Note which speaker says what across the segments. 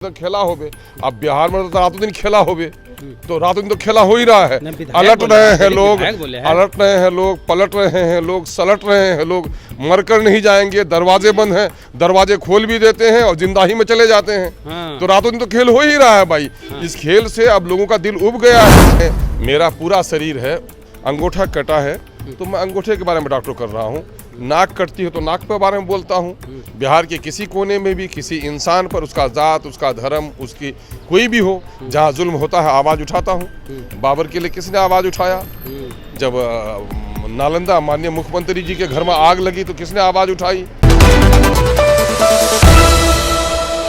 Speaker 1: तो खेला होबे। अब बिहार में तो रातों दिन खेला होबे, तो रातों दिन तो खेला हो ही रहा है। अलट रहे हैं लोग, अलट रहे हैं लोग, पलट रहे हैं लोग, सलट रहे हैं लोग, मरकर नहीं जाएंगे। दरवाजे बंद हैं, दरवाजे खोल भी देते हैं और जिंदाही में चले जाते हैं। तो रातों दिन तो खेल हो ही रहा है भाई। इस खेल से अब लोगों का दिल उब गया है। मेरा पूरा शरीर है, अंगूठा कटा है तो मैं अंगूठे के बारे में डॉक्टर कर रहा हूँ। नाक कटती है तो नाक के बारे में बोलता हूँ। बिहार के किसी कोने में भी किसी इंसान पर, उसका जात, उसका धर्म, उसकी कोई भी हो, जहाँ जुल्म होता है आवाज़ उठाता हूँ। बाबर के लिए किसने आवाज़ उठाया? जब नालंदा माननीय मुख्यमंत्री जी के घर में आग लगी तो किसने आवाज़ उठाई?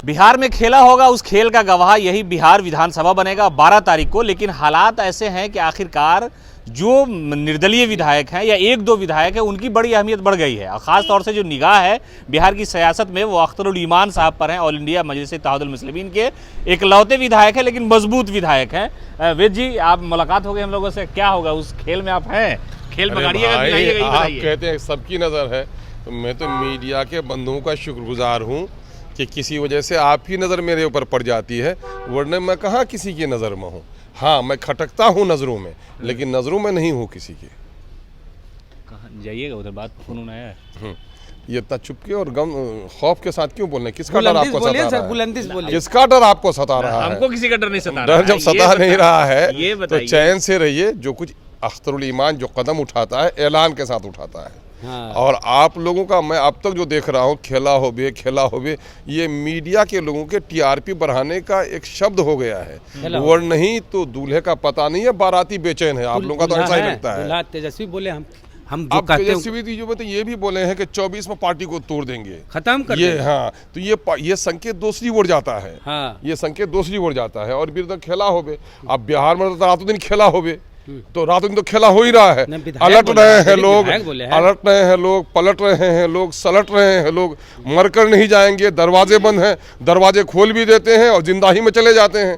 Speaker 2: बिहार में खेला होगा, उस खेल का गवाह यही बिहार विधानसभा बनेगा 12 तारीख को। लेकिन हालात ऐसे हैं कि आखिरकार जो निर्दलीय विधायक हैं या एक दो विधायक हैं, उनकी बड़ी अहमियत बढ़ गई है। और ख़ास तौर से जो निगाह है बिहार की सियासत में वो अख्तरुल ईमान साहब पर हैं। ऑल इंडिया मजलिस इत्तेहादुल मुस्लिमीन के एकलौते विधायक हैं, लेकिन मजबूत विधायक हैं। वेद जी, आप मुलाकात हो गई हम लोगों से, क्या होगा उस खेल में? आप हैं, खेल बिगाड़िएगा।
Speaker 1: आप कहते हैं सबकी नज़र है, तो मैं तो मीडिया के बंधुओं का शुक्रगुजार हूँ कि किसी वजह से आपकी नज़र मेरे ऊपर पड़ जाती है, वरना मैं कहाँ किसी की नज़र में हूँ। हाँ, मैं खटकता हूँ नज़रों में, लेकिन नज़रों में नहीं हूँ किसी के।
Speaker 2: कहाँ जाइएगा? उधर बात फोन आया है।
Speaker 1: ये इतना चुपके और गम खौफ के साथ क्यों बोल रहे हैं? किसका डर आपको सता रहा है?
Speaker 2: किसका
Speaker 1: डर आपको सता रहा है?
Speaker 2: हमको किसी का डर नहीं सता रहा।
Speaker 1: डर जब सता नहीं रहा है तो चैन से रहिए। जो कुछ अख्तरुल ईमान जो कदम उठाता है, ऐलान के साथ उठाता है। हाँ। और आप लोगों का मैं अब तक जो देख रहा हूँ, खेला होबे, ये मीडिया के लोगों के टीआरपी बढ़ाने का एक शब्द हो गया है। और नहीं तो दूल्हे का पता नहीं है, बाराती बेचैन है। आप लोगों का तो ऐसा ही लगता है।
Speaker 3: तेजस्वी बोले हम
Speaker 1: अब तेजस्वी जी जो ये भी बोले हैं कि 24 में पार्टी को तोड़ देंगे,
Speaker 3: खत्म कर
Speaker 1: ये। हाँ, तो ये संकेत दूसरी ओर जाता है।
Speaker 3: हाँ।
Speaker 1: ये संकेत दूसरी ओर जाता है। और फिर तो खेला होबे। अब बिहार में तो रातों दिन खेला होबे, तो रातों दिन तो खेला हो ही रहा है। अलट रहे हैं लोग, अलट रहे हैं लोग, पलट रहे हैं लोग, सलट रहे हैं लोग, मरकर नहीं जाएंगे। दरवाजे बंद हैं, दरवाजे खोल भी देते हैं और जिंदाही में चले जाते हैं।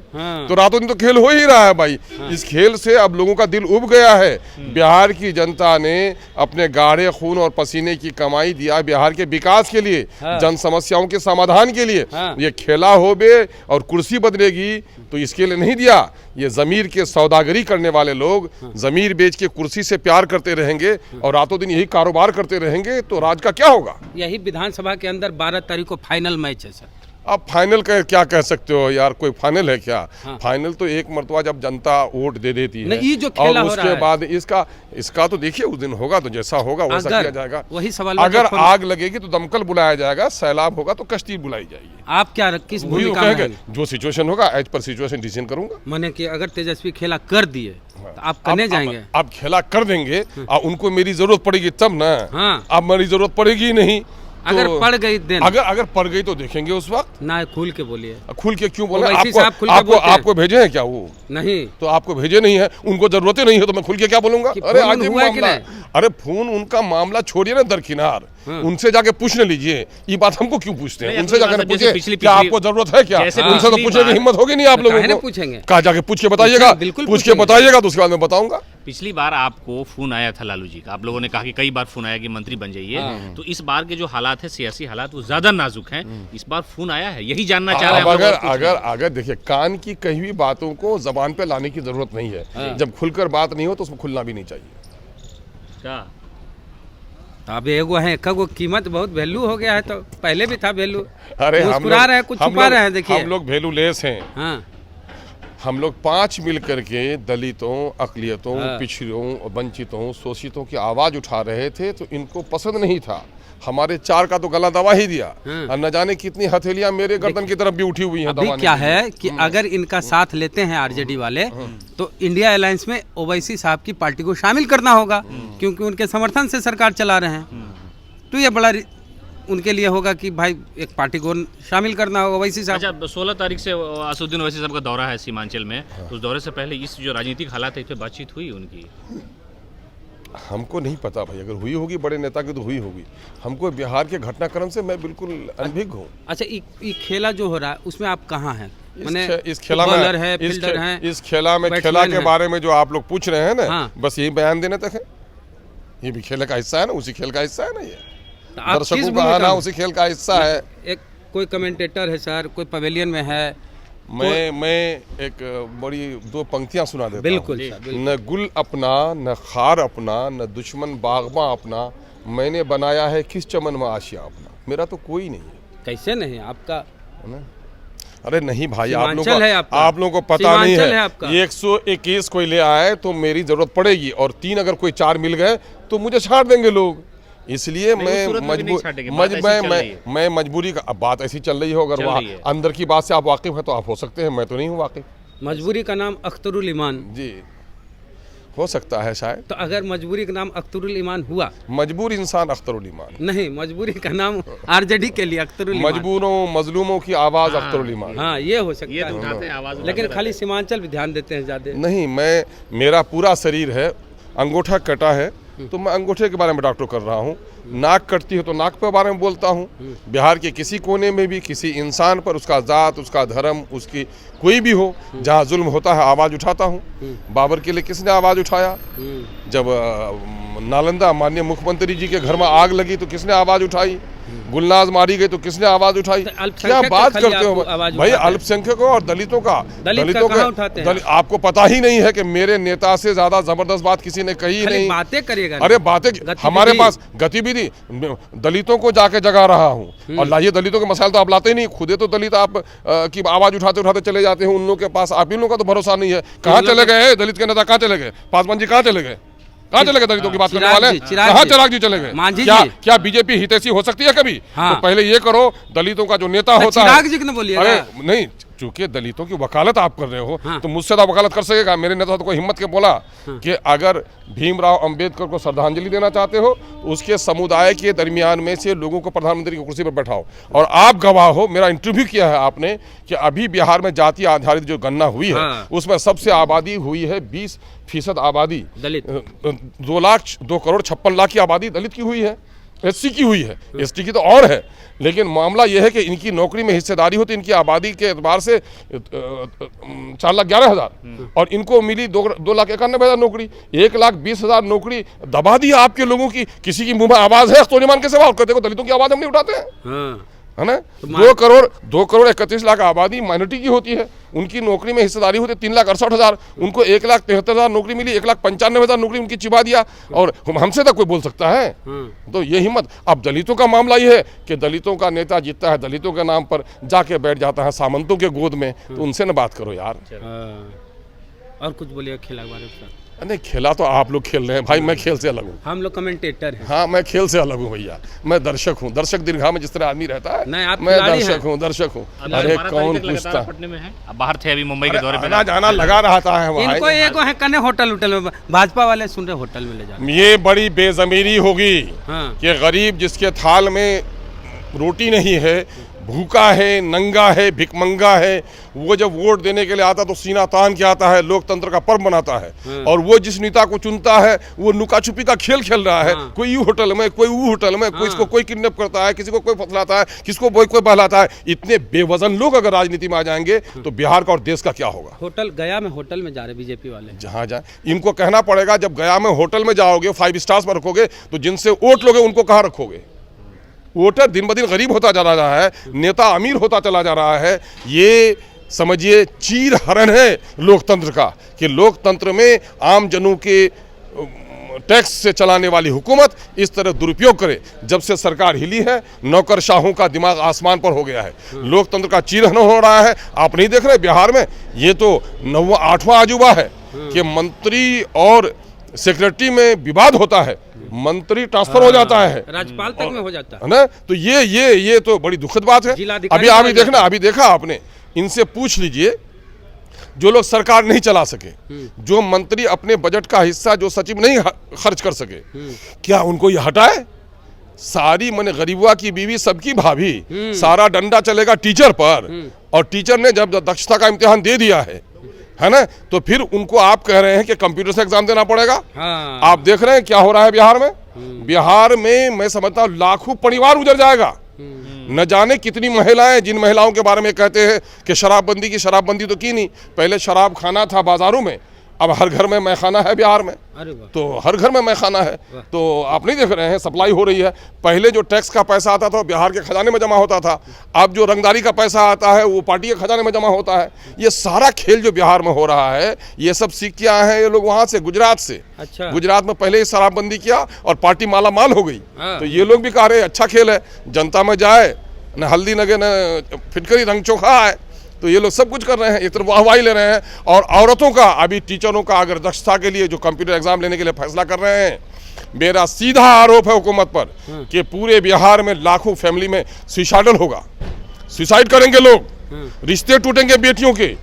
Speaker 1: तो रातों दिन तो खेल हो ही रहा है भाई। इस खेल से अब लोगों का दिल उब गया है। बिहार की जनता ने अपने गाढ़े खून और पसीने की कमाई दिया बिहार के विकास के लिए, जन समस्याओं के समाधान के लिए। ये खेला होबे और कुर्सी बदलेगी तो इसके लिए नहीं दिया। ये जमीर के सौदागरी करने वाले लोग जमीर बेच के कुर्सी से प्यार करते रहेंगे और रातों दिन यही कारोबार करते रहेंगे, तो राज का क्या होगा?
Speaker 3: यही विधानसभा के अंदर 12 तारीख को फाइनल मैच है सर।
Speaker 1: अब फाइनल का क्या कह सकते हो यार? कोई फाइनल है क्या? हाँ। फाइनल तो एक मरतबा जब जनता वोट दे देती है,
Speaker 3: ये जो खेला
Speaker 1: और उसके बाद इसका तो देखिए उस दिन होगा तो जैसा होगा वैसा किया जाएगा।
Speaker 3: वही सवाल,
Speaker 1: अगर आग लगेगी तो दमकल बुलाया जाएगा, सैलाब होगा तो कश्ती बुलाई जाएगी।
Speaker 3: आप क्या किस भूमिका में?
Speaker 1: जो सिचुएशन होगा एज पर सिचुएशन डिसीजन करूंगा।
Speaker 3: माने कि अगर तेजस्वी खेला कर दिए तो आप करने जाएंगे?
Speaker 1: आप खेला कर देंगे और उनको मेरी जरूरत पड़ेगी तब ना।
Speaker 3: हाँ।
Speaker 1: अब मेरी जरूरत पड़ेगी ही नहीं।
Speaker 3: अगर पड़ गई दिन,
Speaker 1: अगर पड़ गई तो देखेंगे उस वक्त
Speaker 3: ना। खुल के बोलिए।
Speaker 1: खुल के क्यों बोले?
Speaker 3: आपको
Speaker 1: भेजे हैं क्या? वो
Speaker 3: नहीं तो
Speaker 1: आपको भेजे नहीं है, उनको जरूरत ही नहीं है, तो मैं खुल के क्या बोलूंगा? अरे आज मामला, अरे फोन उनका मामला छोड़िए ना दरकिनार। उनसे जाके पूछने लीजिए। ये बात हमको क्यों पूछते हैं? उनसे जाकर पूछिए क्या आपको जरूरत है क्या? उनसे तो पूछने की हिम्मत होगी नहीं आप लोगों को।
Speaker 3: पूछेंगे
Speaker 1: कहा जाके पूछ के बताइएगा, पूछ के बताइएगा तो उसके बाद मैं बताऊंगा।
Speaker 2: पिछली बार आपको फोन आया था लालू जी का, आप लोगों ने कहा कि कई बार फोन आया कि मंत्री बन जाइए। तो इस बार के जो हालात है, सियासी हालात, वो ज्यादा नाजुक हैं। इस बार फोन आया है, यही जानना चाह रहे हैं।
Speaker 1: अगर देखिए, कान की कही हुई बातों को जबान पे लाने की जरूरत नहीं है। जब खुलकर बात नहीं हो तो उसमें खुलना भी नहीं चाहिए।
Speaker 3: क्या अब एगो है कगो कीमत बहुत वैल्यू हो गया है, तो पहले भी था वैल्यू।
Speaker 1: अरे
Speaker 3: मुस्कुरा रहे हैं, कुछ छुपा रहे हैं। देखिए
Speaker 1: हम लोग वैल्यू लेस हैं।
Speaker 3: हाँ।
Speaker 1: हम लोग 5 मिल करके दलितों, अकलियतों, पिछड़ों, वंचितों, शोषितों की आवाज उठा रहे थे, तो इनको पसंद नहीं था। हमारे 4 का तो गला दबा ही दिया। और न जाने कितनी हथेलियां मेरे गर्दन की तरफ भी उठी हुई हैं।
Speaker 3: अभी क्या है कि अगर इनका साथ लेते हैं आरजेडी वाले, तो इंडिया अलायंस में ओवैसी साहब की पार्टी को शामिल करना होगा, क्योंकि उनके समर्थन से सरकार चला रहे हैं। तो ये बड़ा उनके लिए होगा कि भाई एक पार्टी को शामिल करना होगा ओवैसी साहब।
Speaker 2: अच्छा, 16 तारीख से असदुद्दीन ओवैसी साहब का दौरा है सीमांचल में। उस दौरे से पहले इस जो राजनीतिक हालात है, इस पर बातचीत हुई उनकी?
Speaker 1: हमको नहीं पता भाई, अगर हुई होगी बड़े नेता की तो हुई होगी। हमको बिहार के घटनाक्रम से मैं बिल्कुल अनभिज्ञ हूँ।
Speaker 3: अच्छा, ये खेला जो हो रहा है उसमें आप कहाँ हैं?
Speaker 1: इस खेला में खेला के बारे में जो आप लोग पूछ रहे हैं ना, बस यही बयान देने तक है। ये भी खेल का हिस्सा है ना, उसी खेल का हिस्सा है ना। ये दर्शकों का आना उसी खेल का हिस्सा है।
Speaker 3: कोई कमेंटेटर है सर, कोई पवेलियन में है।
Speaker 1: मैं एक बड़ी दो पंक्तियां सुना देता हूं।
Speaker 3: बिल्कुल
Speaker 1: न गुल अपना, न खार अपना, न दुश्मन बागबां अपना, मैंने बनाया है किस चमन में आशिया अपना। मेरा तो कोई नहीं है।
Speaker 3: कैसे नहीं आपका?
Speaker 1: है ना? अरे नहीं भाई,
Speaker 3: सीमांचल
Speaker 1: आप लोगों को पता नहीं
Speaker 3: सीमांचल
Speaker 1: है।
Speaker 3: आपका।
Speaker 1: 121 कोई ले आए तो मेरी जरूरत पड़ेगी, और 3 अगर कोई 4 मिल गए तो मुझे छाट देंगे लोग। इसलिए मैं मजबूरी का, अब बात ऐसी चल रही हो, अगर वहाँ अंदर की बात से आप वाकिफ है तो आप हो सकते हैं, मैं तो नहीं हूँ वाकिफ।
Speaker 3: मजबूरी का नाम अख्तरुल ईमान
Speaker 1: जी हो सकता है शायद।
Speaker 3: तो अगर मजबूरी का नाम अख्तरुल ईमान हुआ,
Speaker 1: मजबूर इंसान अख्तरुल ईमान
Speaker 3: नहीं, मजबूरी का नाम आरजेडी के लिए अख्तरुल ईमान।
Speaker 1: मजबूरों मजलूमों की आवाज अख्तरुल ईमान।
Speaker 3: हाँ, ये हो सकता है, लेकिन खाली सीमांचल भी ध्यान देते हैं ज्यादा।
Speaker 1: नहीं, मेरा पूरा शरीर है, अंगूठा कटा है तो मैं अंगूठे के बारे में डॉक्टर कर रहा हूँ, नाक कटती है तो नाक के बारे में बोलता हूँ। बिहार के किसी कोने में भी किसी इंसान पर, उसका जात, उसका धर्म, उसकी कोई भी हो, जहाँ जुल्म होता है आवाज़ उठाता हूँ। बाबर के लिए किसने आवाज़ उठाया? जब नालंदा माननीय मुख्यमंत्री जी के घर में आग लगी तो किसने आवाज़ उठाई? गुलनाज मारी गई तो किसने आवाज उठाई? क्या बात करते हो भाई, अल्पसंख्यकों और दलितों का आपको पता ही नहीं है कि मेरे नेता से ज्यादा जबरदस्त बात किसी ने कही नहीं।
Speaker 3: बातें करिएगा।
Speaker 1: अरे बातें, हमारे पास गतिविधि, दलितों को जाके जगा रहा हूँ। और लाइए, दलितों के मसाइल तो आप लाते ही नहीं, खुदे तो दलित आप की आवाज उठाते उठाते चले जाते हैं। उन लोगों के पास आप इन लोगों का तो भरोसा नहीं है। कहाँ चले गए दलित के नेता? कहाँ चले गए? पासवान जी कहाँ चले गए? कहाँ चले गए दलितों की बात करने वाले? कहाँ चिराग जी चले गए? क्या बीजेपी हितैषी हो सकती है कभी? तो पहले ये करो, दलितों का जो नेता होता है,
Speaker 3: चिराग जी को बोलिएगा।
Speaker 1: अरे नहीं, चूंकि दलितों की वकालत आप कर रहे हो तो मुझसे तो वकालत कर सकेगा। मेरे नेता तो कोई हिम्मत के बोला कि अगर भीमराव अंबेडकर को श्रद्धांजलि देना चाहते हो, उसके समुदाय के दरमियान में से लोगों को प्रधानमंत्री की कुर्सी पर बैठाओ। और आप गवाह हो, मेरा इंटरव्यू किया है आपने, कि अभी बिहार में जाति आधारित जो गणना हुई है उसमें सबसे आबादी हुई है 20% आबादी दलित। 2 करोड़ 56 लाख की आबादी दलित की हुई है, एससी की हुई है, एसटी की तो और है। लेकिन मामला यह है कि इनकी नौकरी में हिस्सेदारी होती, इनकी आबादी के एतबार से 4,11,000 और इनको मिली 2,91,000 नौकरी। 1,20,000 नौकरी दबा दी आपके लोगों की। किसी की मुंह में आवाज है तो नहीं मान के सवाल करते, दलितों की आवाज हम नहीं उठाते हैं, है ना? 2 करोड़ 31 लाख आबादी माइनॉरिटी की होती है, उनकी नौकरी में हिस्सेदारी होती है 3,68,000। उनको 1,73,000 नौकरी मिली, 1,95,000 नौकरी उनकी चिपा दिया, और हमसे तक कोई बोल सकता है? तो ये हिम्मत। अब दलितों का मामला ये है कि दलितों का नेता जीतता है, दलितों के नाम पर जाके बैठ जाता है सामंतों के गोद में, तो उनसे न बात करो यार।
Speaker 3: और कुछ बोलिए खेला बारे में।
Speaker 1: नहीं, खेला तो आप लोग खेल रहे हैं भाई, मैं खेल से अलग हूँ।
Speaker 3: हम लोग कमेंटेटर हैं।
Speaker 1: हाँ, मैं खेल से अलग हूँ भैया, मैं दर्शक हूँ। दर्शक दीर्घा में जिस तरह आदमी रहता है, मैं दर्शक हूँ। अरे कौन पूछता?
Speaker 2: बाहर थे अभी, मुंबई के दौरे पे
Speaker 1: आना जाना लगा रहता है वहाँ।
Speaker 3: इनको एक है कने होटल में, भाजपा वाले सुन रहे होटल में ले जाए।
Speaker 1: ये बड़ी बेजमीरी होगी कि गरीब जिसके थाल में रोटी नहीं है, भूखा है, नंगा है, भिकमंगा है, वो जब वोट देने के लिए आता तो सीना तान के आता है, लोकतंत्र का पर्व मनाता है। और वो जिस नेता को चुनता है वो नुका छुपी का खेल खेल रहा है। कोई यू होटल में, कोई वो होटल में, कोई इसको कोई किडनैप करता है, किसी को कोई फसलाता है, किसको कोई बहलाता है। इतने बेवजन लोग अगर राजनीति में आ जाएंगे तो बिहार का और देश का क्या होगा?
Speaker 3: होटल गया में होटल में जा रहे बीजेपी वाले,
Speaker 1: जहाँ जाए इनको कहना पड़ेगा, जब गया में होटल में जाओगे 5 स्टार्स पर रखोगे तो जिनसे वोट लोगे उनको कहाँ रखोगे? वोटर दिन ब दिन गरीब होता जा रहा है, नेता अमीर होता चला जा रहा है। ये समझिए चीर हरण है लोकतंत्र का, कि लोकतंत्र में आम जनों के टैक्स से चलाने वाली हुकूमत इस तरह दुरुपयोग करे। जब से सरकार हिली है, नौकरशाहों का दिमाग आसमान पर हो गया है, लोकतंत्र का चीरहरण हो रहा है। आप नहीं देख रहे बिहार में? ये तो 8वां अजूबा है कि मंत्री और सेक्रेटरी में विवाद होता है, मंत्री ट्रांसफर हो जाता है,
Speaker 3: राज्यपाल तक में हो जाता है
Speaker 1: ना। तो ये तो बड़ी दुखद बात है। अभी देखा आपने, इनसे पूछ लीजिए जो लोग सरकार नहीं चला सके, जो मंत्री अपने बजट का हिस्सा जो सचिव नहीं खर्च कर सके, क्या उनको ये हटाए? सारी मन गरीबुआ की बीवी, सबकी भाभी, सारा डंडा चलेगा टीचर पर। और टीचर ने जब दक्षता का इम्तिहान दे दिया है ना, तो फिर उनको आप कह रहे हैं कि कंप्यूटर से एग्जाम देना पड़ेगा। आप देख रहे हैं क्या हो रहा है बिहार में। बिहार में मैं समझता हूँ लाखों परिवार उजड़ जाएगा। न जाने कितनी महिलाएं, जिन महिलाओं के बारे में कहते हैं कि शराबबंदी की, शराबबंदी तो की नहीं। पहले शराब खाना था बाजारों में, अब हर घर में मैखाना है बिहार में,
Speaker 3: अरे वाह।
Speaker 1: तो हर घर में मैखाना है। तो आप नहीं देख रहे हैं सप्लाई हो रही है। पहले जो टैक्स का पैसा आता था वो बिहार के खजाने में जमा होता था, अब जो रंगदारी का पैसा आता है वो पार्टी के खजाने में जमा होता है। ये सारा खेल जो बिहार में हो रहा है, ये सब सीख के आए हैं ये लोग वहाँ से, गुजरात से।
Speaker 3: अच्छा।
Speaker 1: गुजरात में पहले ही शराबबंदी किया और पार्टी माला माल हो गई।
Speaker 3: हाँ।
Speaker 1: तो ये लोग भी कह रहे हैं अच्छा खेल है, जनता में जाए, न हल्दी नगे न फिटकरी रंग चोखा है। तो ये लोग सब कुछ कर रहे हैं, एक तरफ वाहवाही ले रहे हैं। और औरतों का, अभी टीचरों का अगर दक्षता के लिए जो कंप्यूटर एग्जाम लेने के लिए फैसला कर रहे हैं, मेरा सीधा आरोप है हुकूमत पर कि पूरे बिहार में लाखों फैमिली में सुसाइडल होगा, सुसाइड करेंगे लोग, रिश्ते टूटेंगे बेटियों के,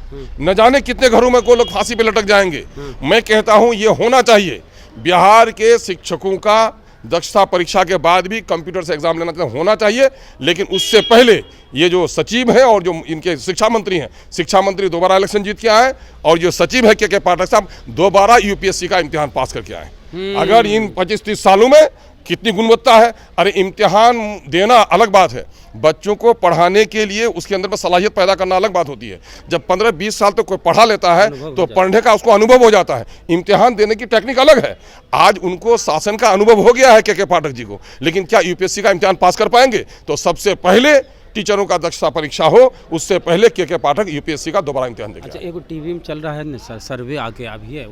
Speaker 1: न जाने कितने घरों में को लोग फांसी पे लटक जाएंगे। मैं कहता हूं ये होना चाहिए, बिहार के शिक्षकों का दक्षता परीक्षा के बाद भी कंप्यूटर से एग्जाम लेना होना चाहिए। लेकिन उससे पहले ये जो सचिव हैं और जो इनके शिक्षा मंत्री हैं, शिक्षा मंत्री दोबारा इलेक्शन जीत के आए और जो सचिव है के पाठक साहब दोबारा यूपीएससी का इम्तिहान पास करके आए। अगर इन 25-30 सालों में कितनी गुणवत्ता है। अरे इम्तिहान देना अलग बात है, बच्चों को पढ़ाने के लिए उसके अंदर में सलाहियत पैदा करना अलग बात होती है। जब 15-20 साल तक कोई पढ़ा लेता है तो पढ़ने का उसको अनुभव हो जाता है। इम्तिहान देने की टेक्निक अलग है। आज उनको शासन का अनुभव हो गया है के पाठक जी को, लेकिन क्या यूपीएससी का इम्तिहान पास कर पाएंगे? तो सबसे पहले टीचरों का दक्षता परीक्षा हो, उससे पहले के पाठक यूपीएससी का दोबारा इम्तिहान देंगे।
Speaker 3: अच्छा, एक टीवी में चल रहा है ना सर्वे आगे अभी है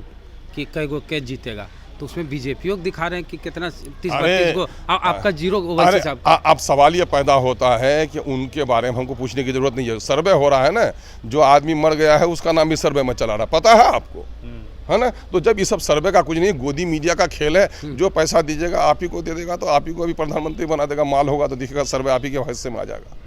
Speaker 3: कि कई गो कैच जीतेगा, तो उसमें बीजेपी दिखा रहे हैं कि कितना 30-32 को आपका जीरो ओवैसी साहब।
Speaker 1: अब सवाल ये पैदा होता है कि उनके बारे में हमको पूछने की जरूरत नहीं है। सर्वे हो रहा है ना, जो आदमी मर गया है उसका नाम भी सर्वे में चला रहा है, पता है आपको, है ना। तो जब ये सब सर्वे का कुछ नहीं, गोदी मीडिया का खेल है। जो पैसा दीजिएगा आप ही को दे देगा, तो आप ही को अभी प्रधानमंत्री बना देगा। माल होगा तो दिखेगा सर्वे आप ही के हिस्से में आ जाएगा।